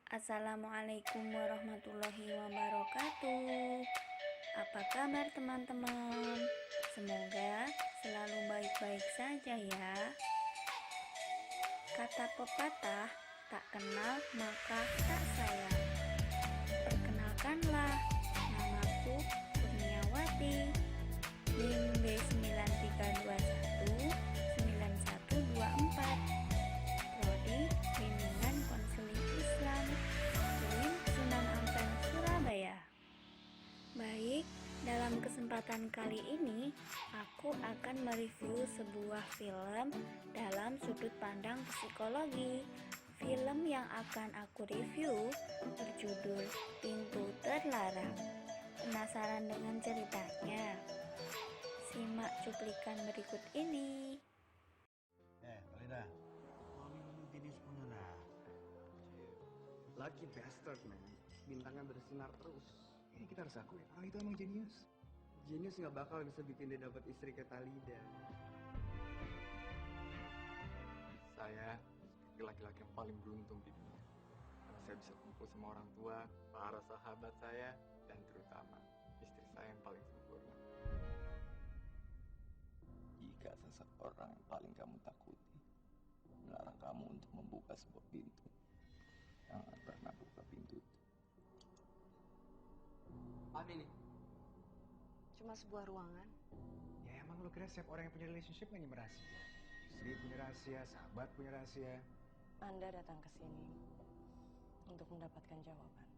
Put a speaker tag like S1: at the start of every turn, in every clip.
S1: Assalamualaikum warahmatullahi wabarakatuh. Apa kabar teman-teman? Semoga selalu baik-baik saja ya. Kata pepatah, tak kenal maka tak sayang. Perkenalkanlah, namaku Kurniawati, NIM B93219124, Prodi Bimbingan Konseling Islam, UIN Sunan Ampel, Surabaya. Baik, dalam kesempatan kali ini aku akan mereview sebuah film dalam sudut pandang psikologi. Film yang akan aku review berjudul Pintu Terlarang. Penasaran dengan ceritanya? Simak cuplikan berikut ini.
S2: Alida, mami kamu jenis mana?
S3: Lucky bastard, man. Bintangnya bersinar terus.
S2: Ini kita harus akui, itu emang jenius.
S3: Genius nggak bakal bisa bikin dia dapat istri kayak Talida.
S4: Saya seperti laki-laki yang paling beruntung di dunia. Karena saya bisa kumpul sama orang tua, para sahabat saya, dan terutama istri saya yang paling sempurna.
S5: Jika seseorang yang paling kamu takuti melarang kamu untuk membuka sebuah pintu, jangan pernah buka pintu itu.
S3: Apa ini?
S6: Cuma sebuah ruangan.
S2: Ya emang lo kira setiap orang yang punya relationship punya rahasia? Istri punya rahasia, sahabat punya rahasia.
S6: Anda datang ke sini untuk mendapatkan jawaban.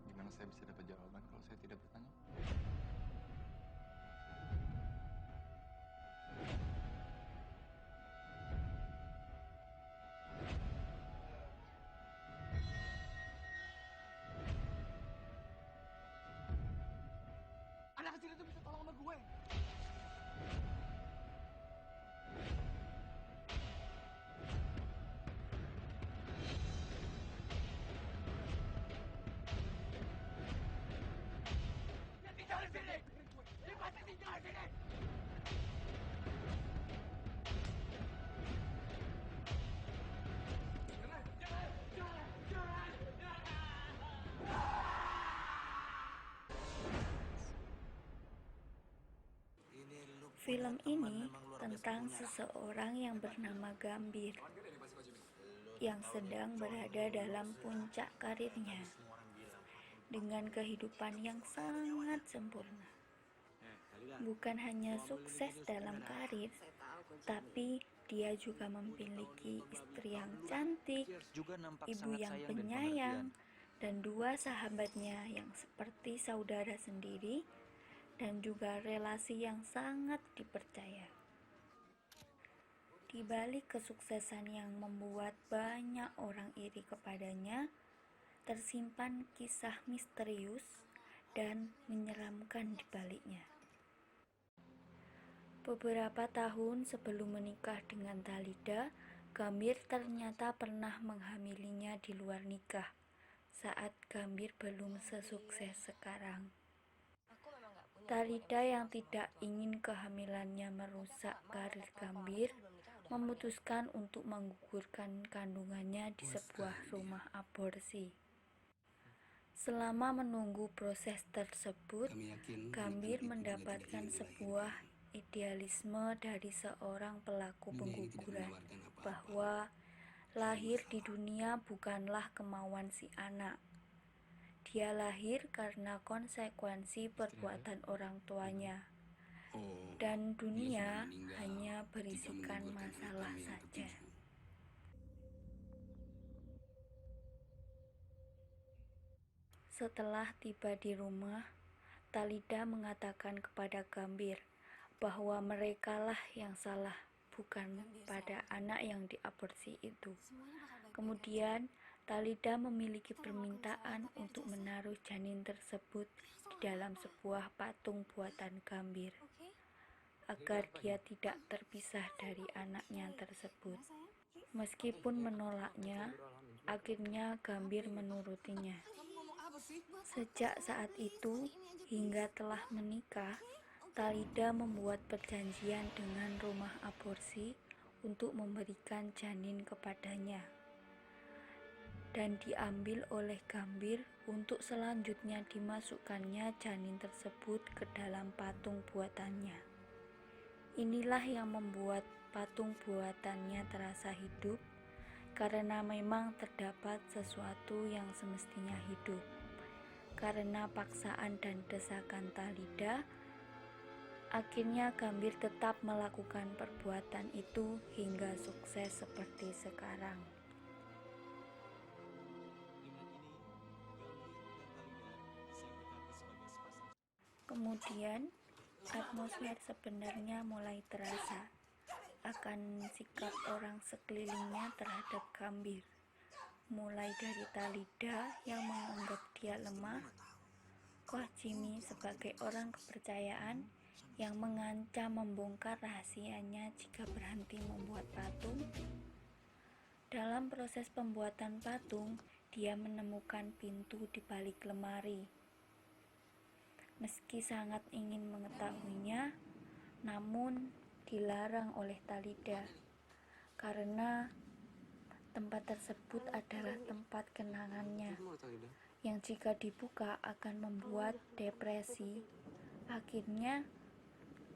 S4: Gimana saya bisa dapat jawaban kalau saya tidak bertanya?
S3: Anak kecil itu bisa tolong sama gue. Dia tinggal di sini. Dia pasti tinggal di sini.
S1: Film ini tentang seseorang yang bernama Gambir yang sedang berada dalam puncak karirnya dengan kehidupan yang sangat sempurna. Bukan hanya sukses dalam karir, tapi dia juga memiliki istri yang cantik, ibu yang penyayang, dan dua sahabatnya yang seperti saudara sendiri, dan juga relasi yang sangat dipercaya. Di balik kesuksesan yang membuat banyak orang iri kepadanya, tersimpan kisah misterius dan menyeramkan di baliknya. Beberapa tahun sebelum menikah dengan Talida, Gambir ternyata pernah menghamilinya di luar nikah saat Gambir belum sesukses sekarang. Talida yang tidak ingin kehamilannya merusak karir Gambir memutuskan untuk menggugurkan kandungannya di sebuah rumah aborsi. Selama menunggu proses tersebut, Gambir mendapatkan sebuah idealisme dari seorang pelaku pengguguran bahwa lahir di dunia bukanlah kemauan si anak. Dia lahir karena konsekuensi perbuatan orang tuanya, dan dunia hanya berisikan masalah saja. Setelah tiba di rumah, Talida mengatakan kepada Gambir bahwa merekalah yang salah, bukan pada anak yang diaborsi itu. Kemudian, Talida memiliki permintaan untuk menaruh janin tersebut di dalam sebuah patung buatan Gambir, agar dia tidak terpisah dari anaknya tersebut. Meskipun menolaknya, akhirnya Gambir menurutinya. Sejak saat itu hingga telah menikah, Talida membuat perjanjian dengan rumah aborsi untuk memberikan janin kepadanya. dan diambil oleh Gambir untuk selanjutnya dimasukkannya janin tersebut ke dalam patung buatannya. Inilah yang membuat patung buatannya terasa hidup, karena memang terdapat sesuatu yang semestinya hidup. Karena paksaan dan desakan Talida, akhirnya Gambir tetap melakukan perbuatan itu hingga sukses seperti sekarang. Kemudian, atmosfer sebenarnya mulai terasa akan sikap orang sekelilingnya terhadap Gambir. Mulai dari Talida yang menganggap dia lemah, Koh Jimmy sebagai orang kepercayaan yang mengancam membongkar rahasianya jika berhenti membuat patung. Dalam proses pembuatan patung, dia menemukan pintu di balik lemari. Meski sangat ingin mengetahuinya, namun dilarang oleh Talida karena tempat tersebut adalah tempat kenangannya yang jika dibuka akan membuat depresi. Akhirnya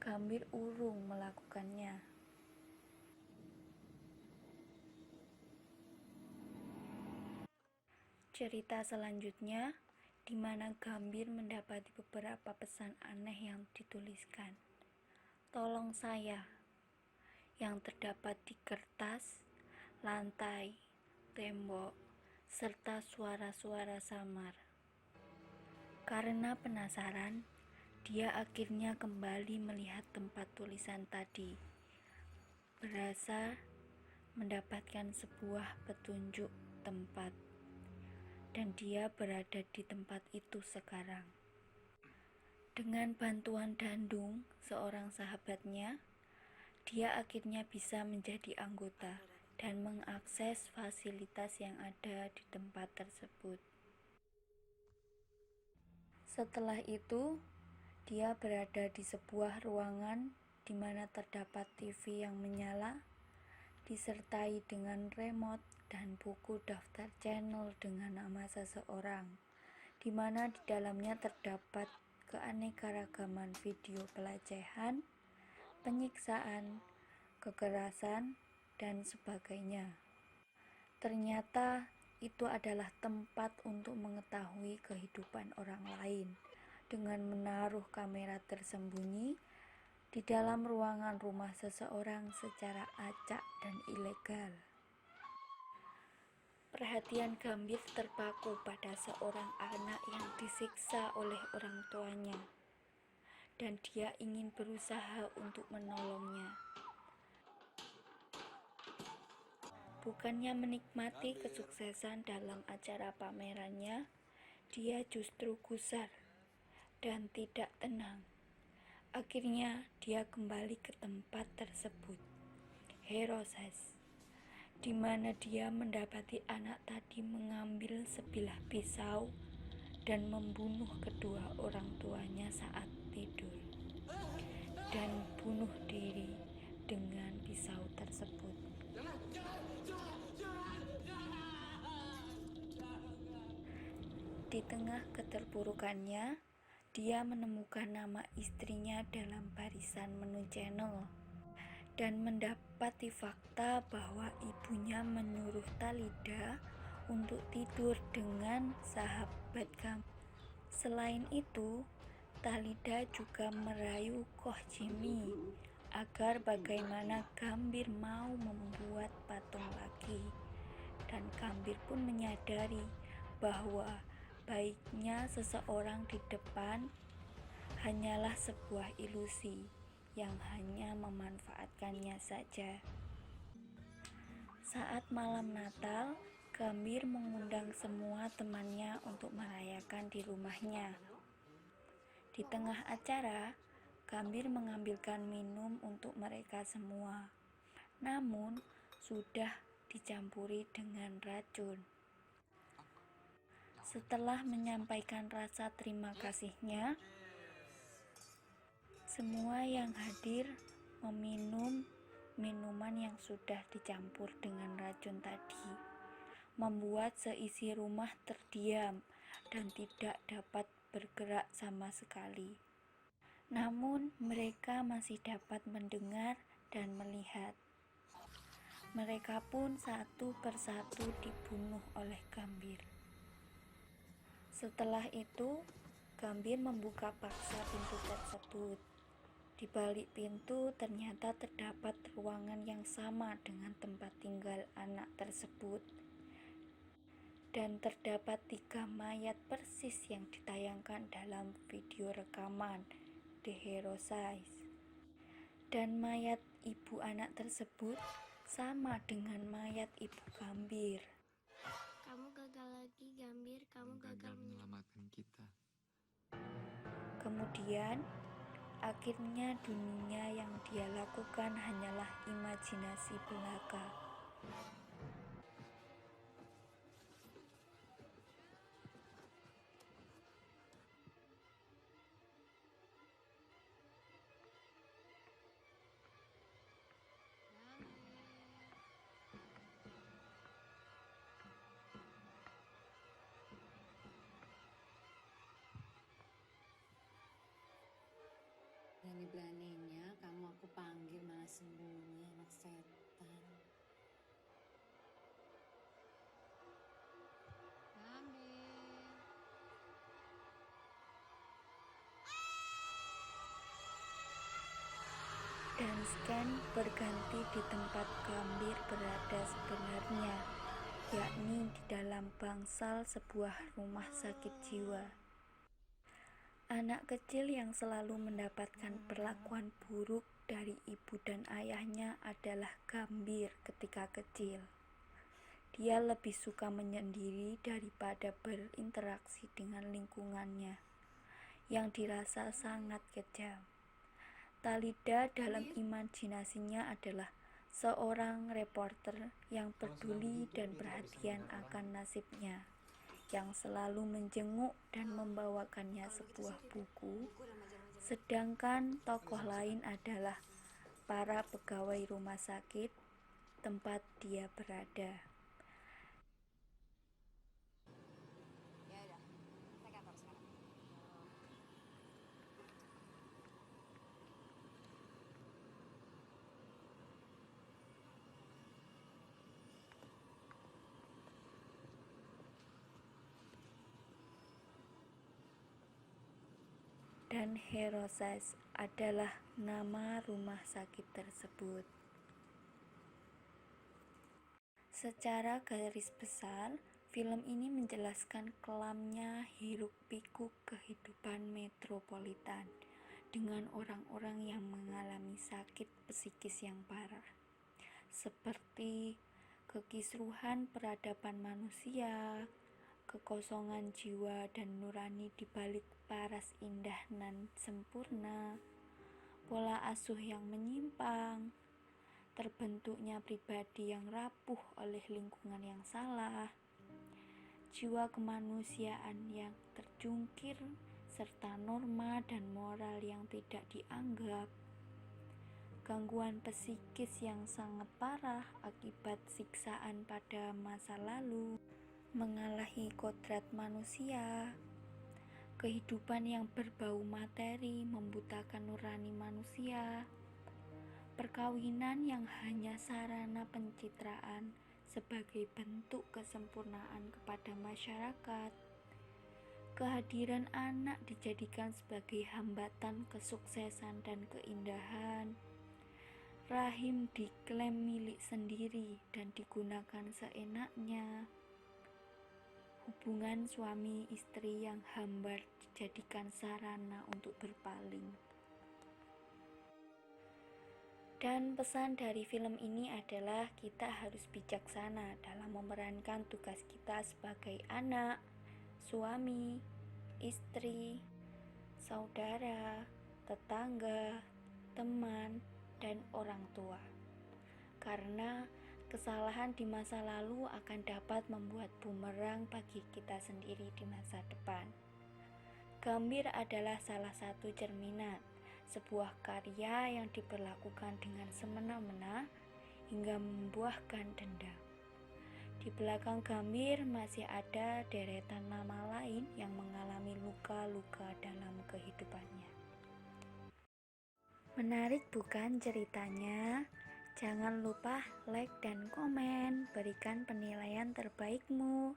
S1: Gambir urung melakukannya. Cerita selanjutnya di mana Gambir mendapati beberapa pesan aneh yang dituliskan. "Tolong saya," yang terdapat di kertas, lantai, tembok, serta suara-suara samar. Karena penasaran, dia akhirnya kembali melihat tempat tulisan tadi. Berasa mendapatkan sebuah petunjuk tempat, dan dia berada di tempat itu sekarang. Dengan bantuan Dandung, seorang sahabatnya, dia akhirnya bisa menjadi anggota dan mengakses fasilitas yang ada di tempat tersebut. Setelah itu, dia berada di sebuah ruangan di mana terdapat TV yang menyala, disertai dengan remote dan buku daftar channel dengan nama seseorang, di mana di dalamnya terdapat keanekaragaman video pelecehan, penyiksaan, kekerasan, dan sebagainya. Ternyata itu adalah tempat untuk mengetahui kehidupan orang lain dengan menaruh kamera tersembunyi di dalam ruangan rumah seseorang secara acak dan ilegal. Perhatian Gambir terpaku pada seorang anak yang disiksa oleh orang tuanya, dan dia ingin berusaha untuk menolongnya. Bukannya menikmati kesuksesan dalam acara pamerannya, dia justru gusar dan tidak tenang. Akhirnya dia kembali ke tempat tersebut, Heroses, di mana dia mendapati anak tadi mengambil sebilah pisau dan membunuh kedua orang tuanya saat tidur, dan bunuh diri dengan pisau tersebut. Di tengah keterpurukannya, dia menemukan nama istrinya dalam barisan menu channel dan mendapati fakta bahwa ibunya menyuruh Talida untuk tidur dengan sahabat Gambir. Selain itu, Talida juga merayu Koh Jimmy agar bagaimana Gambir mau membuat patung lagi, dan Gambir pun menyadari bahwa baiknya seseorang di depan hanyalah sebuah ilusi yang hanya memanfaatkannya saja. Saat malam Natal, Gambir mengundang semua temannya untuk merayakan di rumahnya. Di tengah acara, Gambir mengambilkan minum untuk mereka semua, namun sudah dicampuri dengan racun. Setelah menyampaikan rasa terima kasihnya, semua yang hadir meminum minuman yang sudah dicampur dengan racun tadi. membuat seisi rumah terdiam dan tidak dapat bergerak sama sekali. Namun mereka masih dapat mendengar dan melihat. Mereka pun satu persatu dibunuh oleh Gambir. Setelah itu, Gambir membuka paksa pintu tersebut. Di balik pintu ternyata terdapat ruangan yang sama dengan tempat tinggal anak tersebut. Dan terdapat 3 mayat persis yang ditayangkan dalam video rekaman The Hero Size. Dan mayat ibu anak tersebut sama dengan mayat ibu Gambir.
S7: Kamu gagal lagi, Gambir. Kamu gagal
S4: menyelamatkan kita.
S1: Kemudian, akhirnya dunia yang dia lakukan hanyalah imajinasi belaka.
S6: Berani-beraninya kamu aku panggil malah sembunyi, anak setan. Gambir.
S1: Dan scan berganti di tempat Gambir berada sebenarnya, yakni di dalam bangsal sebuah rumah sakit jiwa. Anak kecil yang selalu mendapatkan perlakuan buruk dari ibu dan ayahnya adalah Gambir ketika kecil. Dia lebih suka menyendiri daripada berinteraksi dengan lingkungannya, yang dirasa sangat kejam. Talida dalam imajinasinya adalah seorang reporter yang peduli dan perhatian akan nasibnya, yang selalu menjenguk dan membawakannya sebuah buku, sedangkan tokoh lain adalah para pegawai rumah sakit tempat dia berada.
S6: Ya udah, saya kantor sekarang.
S1: Dan Hero Size adalah nama rumah sakit tersebut. Secara garis besar, film ini menjelaskan kelamnya hiruk-pikuk kehidupan metropolitan dengan orang-orang yang mengalami sakit psikis yang parah, seperti kekisruhan peradaban manusia, kekosongan jiwa dan nurani di balik paras indah nan sempurna, pola asuh yang menyimpang, terbentuknya pribadi yang rapuh oleh lingkungan yang salah, jiwa kemanusiaan yang terjungkir, serta norma dan moral yang tidak dianggap, gangguan psikis yang sangat parah akibat siksaan pada masa lalu, mengalahi kodrat manusia, kehidupan yang berbau materi membutakan nurani manusia, perkawinan yang hanya sarana pencitraan sebagai bentuk kesempurnaan kepada masyarakat, kehadiran anak dijadikan sebagai hambatan kesuksesan dan keindahan, rahim diklaim milik sendiri dan digunakan seenaknya, hubungan suami istri yang hambar dijadikan sarana untuk berpaling. Dan pesan dari film ini adalah kita harus bijaksana dalam memerankan tugas kita sebagai anak, suami, istri, saudara, tetangga, teman, dan orang tua. Karena kesalahan di masa lalu akan dapat membuat bumerang bagi kita sendiri di masa depan. Gambir adalah salah satu cerminan, sebuah karya yang diperlakukan dengan semena-mena hingga membuahkan dendam. Di belakang Gambir masih ada deretan nama lain yang mengalami luka-luka dalam kehidupannya. Menarik bukan ceritanya? Jangan lupa like dan komen, berikan penilaian terbaikmu.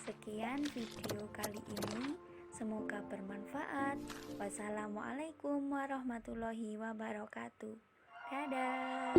S1: Sekian video kali ini, semoga bermanfaat. Wassalamualaikum warahmatullahi wabarakatuh. Dadah.